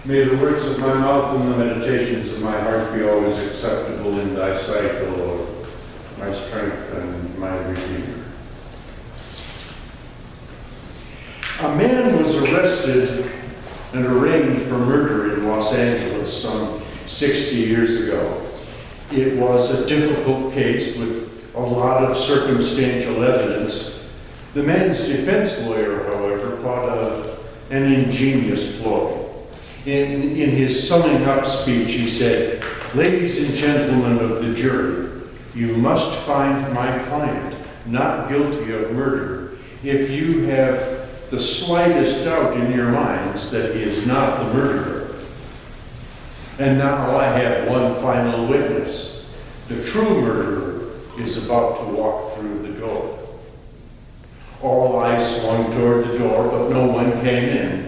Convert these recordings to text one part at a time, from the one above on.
May the words of my mouth and the meditations of my heart be always acceptable in thy sight, O Lord, my strength and my Redeemer. A man was arrested and arraigned for murder in Los Angeles some 60 years ago. It was a difficult case with a lot of circumstantial evidence. The man's defense lawyer, however, thought of an ingenious ploy. In his summing up speech, he said, "Ladies and gentlemen of the jury, you must find my client not guilty of murder if you have the slightest doubt in your minds that he is not the murderer. And now I have one final witness. The true murderer is about to walk through the door." All eyes swung toward the door, but no one came in.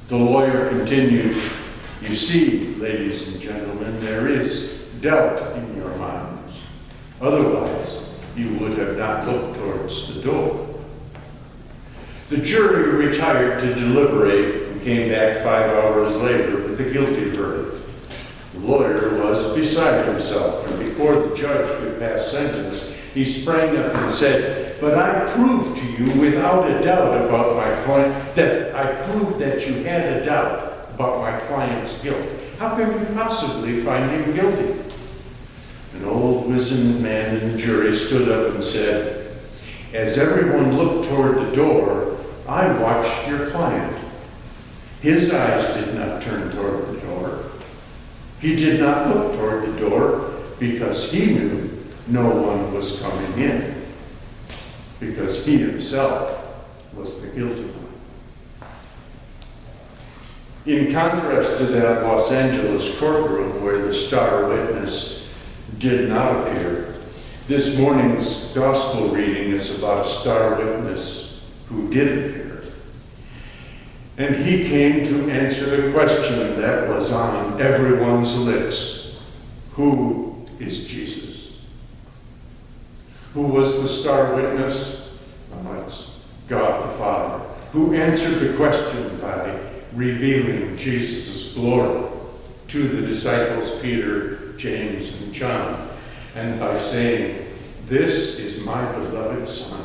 The lawyer continued, "You see, ladies and gentlemen, there is doubt in your minds. Otherwise, you would have not looked towards the door." The jury retired to deliberate and came back 5 hours later with a guilty verdict. The lawyer was beside himself, and before the judge could pass sentence, he sprang up and said, "But I proved to you without a doubt about my client, that I proved that you had a doubt about my client's guilt. How can you possibly find him guilty?" An old wizened man in the jury stood up and said, "As everyone looked toward the door, I watched your client. His eyes did not turn toward the door. He did not look toward the door because he knew no one was coming in, because he himself was the guilty one." In contrast to that Los Angeles courtroom where the star witness did not appear, this morning's gospel reading is about a star witness who did appear. And he came to answer the question that was on everyone's lips: who is Jesus? Who was the star witness? Well, it's God the Father, who answered the question by revealing Jesus' glory to the disciples Peter, James, and John, and by saying, "This is my beloved Son,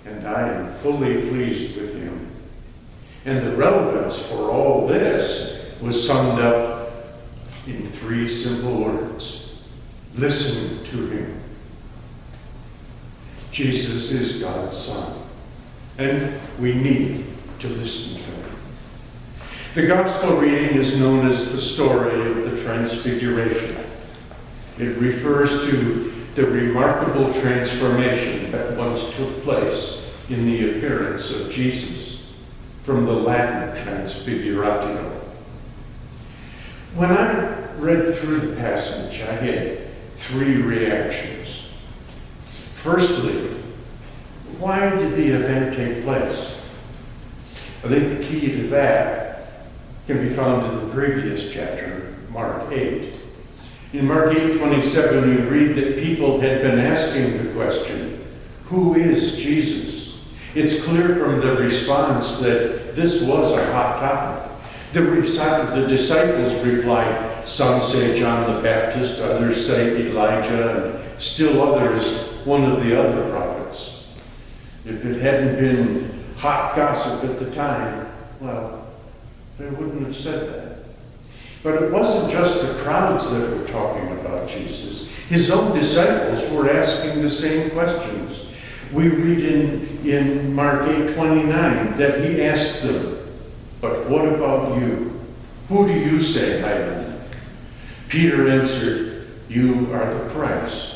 and I am fully pleased with him." And the relevance for all this was summed up in 3 simple words: listen to him. Jesus is God's Son, and we need to listen to him. The gospel reading is known as the story of the Transfiguration. It refers to the remarkable transformation that once took place in the appearance of Jesus, from the Latin transfiguratio. When I read through the passage, I had 3 reactions. Firstly, why did the event take place? I think the key to that can be found in the previous chapter, Mark 8. In Mark 8:27, we read that people had been asking the question, "Who is Jesus?" It's clear from the response that this was a hot topic. The disciples replied, "Some say John the Baptist, others say Elijah, and still others one of the other prophets." If it hadn't been hot gossip at the time, well, they wouldn't have said that. But it wasn't just the crowds that were talking about Jesus. His own disciples were asking the same questions. We read in Mark 8:29 that he asked them, "But what about you? Who do you say I am?" Peter answered, "You are the Christ."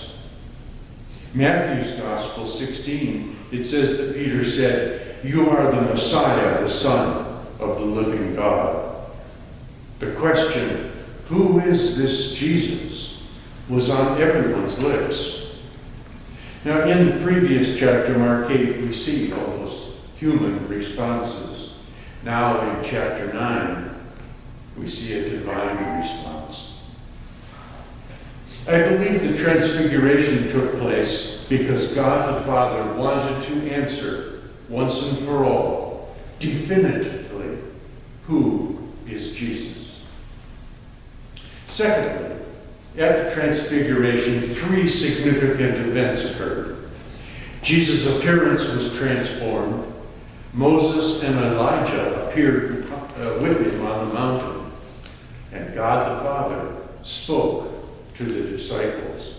Matthew's Gospel 16, it says that Peter said, "You are the Messiah, the Son of the living God." The question, "Who is this Jesus?" was on everyone's lips. Now, in the previous chapter, Mark 8, we see all those human responses. Now, in chapter 9, we see a divine response. I believe the Transfiguration took place because God the Father wanted to answer, once and for all, definitively, who is Jesus. Secondly, at the Transfiguration, three significant events occurred. Jesus' appearance was transformed. Moses and Elijah appeared with him on the mountain. And God the Father spoke to the disciples.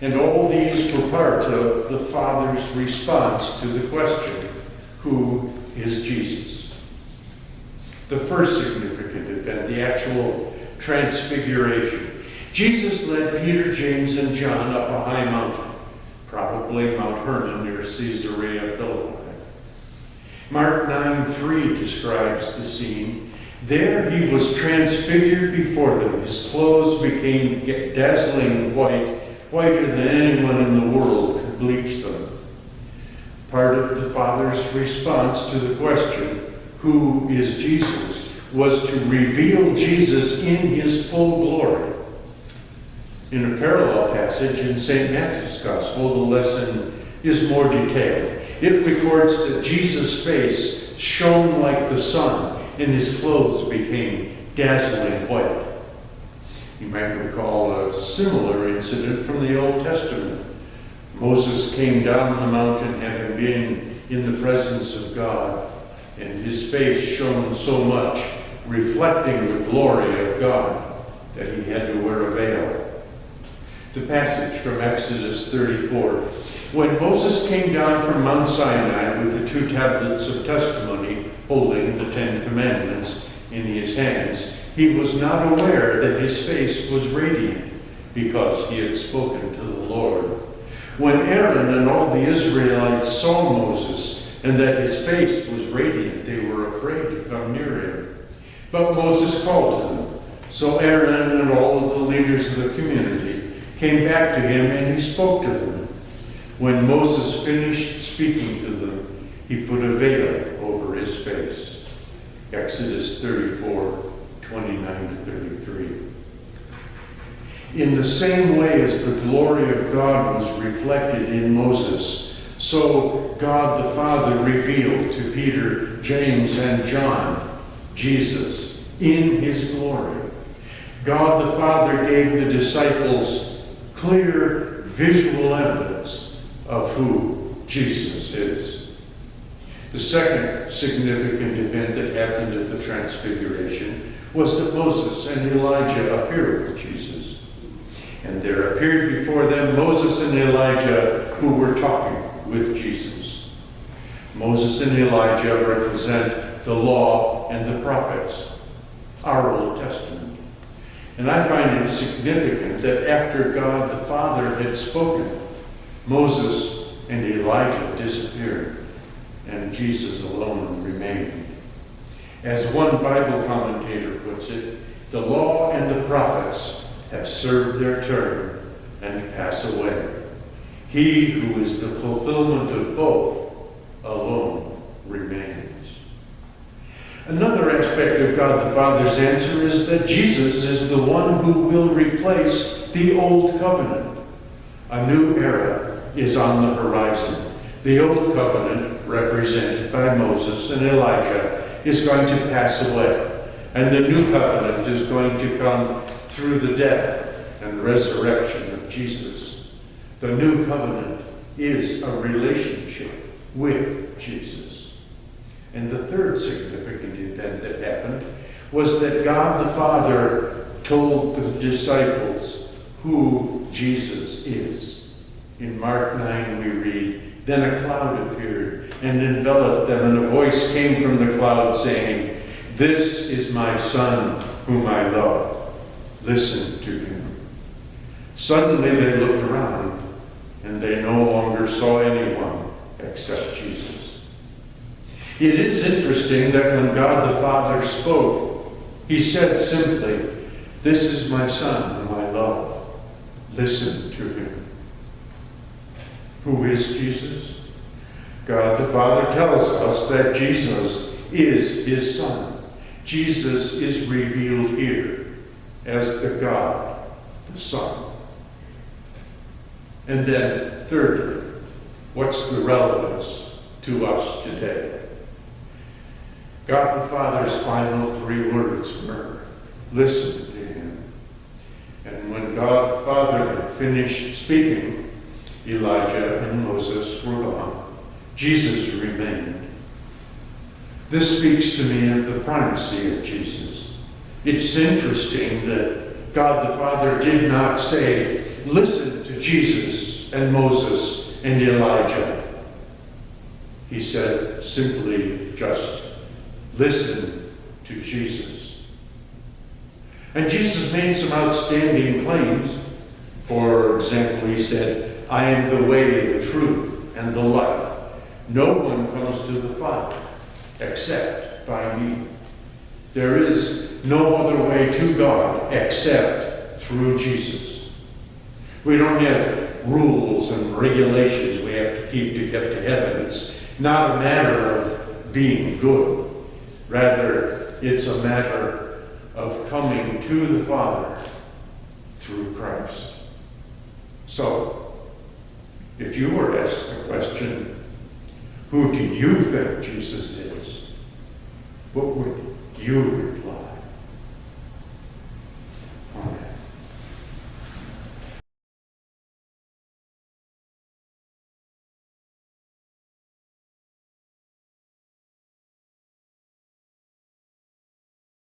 And all these were part of the Father's response to the question, who is Jesus? The first significant event, the actual Transfiguration. Jesus led Peter, James, and John up a high mountain, probably Mount Hermon near Caesarea Philippi. Mark 9:3 describes the scene. There he was transfigured before them. His clothes became dazzling white, whiter than anyone in the world could bleach them. Part of the Father's response to the question, who is Jesus, was to reveal Jesus in his full glory. In a parallel passage in St. Matthew's Gospel, the lesson is more detailed. It records that Jesus' face shone like the sun, and his clothes became dazzling white. You might recall a similar incident from the Old Testament. Moses came down the mountain having been in the presence of God, and his face shone so much, reflecting the glory of God, that he had to wear a veil. The passage from Exodus 34. When Moses came down from Mount Sinai with the 2 tablets of testimony, holding the 10 Commandments in his hands, he was not aware that his face was radiant, because he had spoken to the Lord. When Aaron and all the Israelites saw Moses, and that his face was radiant, they were afraid to come near him. But Moses called to them. So Aaron and all of the leaders of the community came back to him, and he spoke to them. When Moses finished speaking to them, he put a veil over his face. Exodus 34:29-33. In the same way as the glory of God was reflected in Moses, so God the Father revealed to Peter, James, and John Jesus in his glory. God the Father gave the disciples clear visual evidence of who Jesus is. The second significant event that happened at the Transfiguration was that Moses and Elijah appeared with Jesus. And there appeared before them Moses and Elijah, who were talking with Jesus. Moses and Elijah represent the law and the prophets, our Old Testament. And I find it significant that after God the Father had spoken, Moses and Elijah disappeared, and Jesus alone remained. As one Bible commentator puts it, the law and the prophets have served their term and pass away. He who is the fulfillment of both alone remains. Another aspect of God the Father's answer is that Jesus is the one who will replace the old covenant. A new era is on the horizon. The old covenant, represented by Moses and Elijah, is going to pass away. And the new covenant is going to come through the death and resurrection of Jesus. The new covenant is a relationship with Jesus. And the third significant event that happened was that God the Father told the disciples who Jesus is. In Mark 9 we read, "Then a cloud appeared and enveloped them, and a voice came from the cloud saying, 'This is my Son whom I love. Listen to him.' Suddenly they looked around, and they no longer saw anyone except Jesus." It is interesting that when God the Father spoke, he said simply, "This is my Son whom I love. Listen to him." Who is Jesus? God the Father tells us that Jesus is his Son. Jesus is revealed here as the God, the Son. And then, thirdly, what's the relevance to us today? God the Father's final 3 words were, "Listen to him." finished speaking, Elijah and Moses were gone. Jesus remained. This speaks to me of the primacy of Jesus. It's interesting that God the Father did not say, listen to Jesus and Moses and Elijah. He said simply just, listen to Jesus. And Jesus made some outstanding claims. For example, he said, I am the way, the truth, and the life. No one comes to the Father except by me. There is no other way to God except through Jesus. We don't have rules and regulations we have to keep to get to heaven. It's not a matter of being good. Rather, it's a matter of coming to the Father through Christ. So, if you were asked the question, who do you think Jesus is? What would you